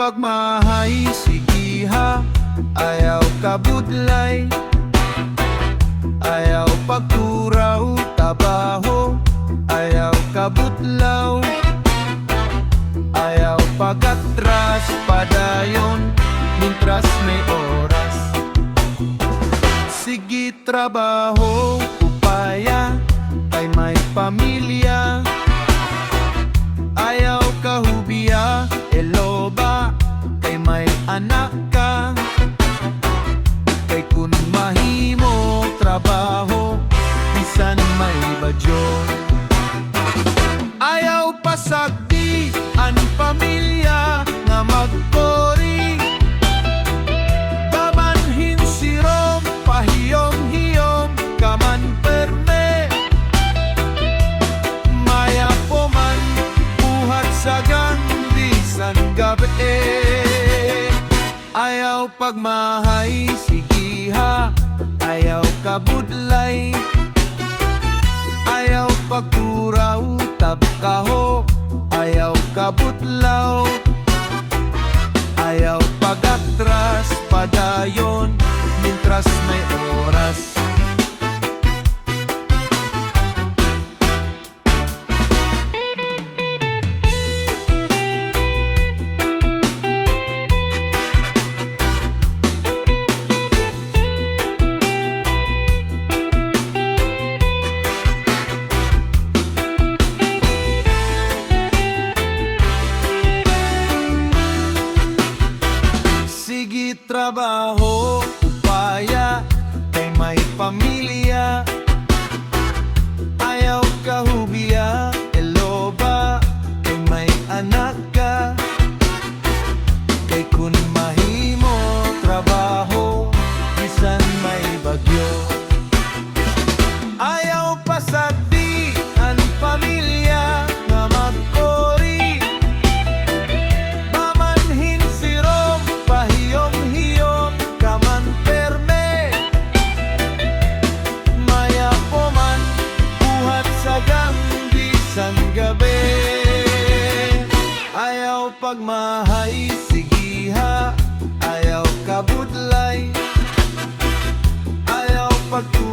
pagmahay, sigiha. Ayaw kabudlay, ayaw pagturaw, trabaho. Ayaw kabutlaw, ayaw pagatras, padayon, mintras may oras. Sige trabaho, upaya, kay may pamilya. Ayaw kahubiya, eloba, kay may anak ka. Kay kun mahimo trabaho, bisan may badyo. Ayaw pasagdi ang pamilya nga magpori. Bamanhin sirom, pahiyom-hiyom, kaman perme. Maya po man, buhat sa bisan gabi. Ayaw pagmahay, sigiha. Ayaw kabudlay, ayaw pagturaw, tabkaho. Ayaw kabutlaw, ayaw pagatras, padayon, mintras may oras. Trabaho, upaya, kay may pamilya. Ayaw kahubiya, eloba, kay may anak ka. Kay kun mahimo trabaho, bisan may bagyo. Ayaw pasagdi ang pamilya nga magkori. Bamanhin sirom, pahiyom kaman perme. Maya po man, buhat sa bisan gabi. Ayaw pagmahay, sigiha. Ayaw kabudlay, ayaw pagtulog.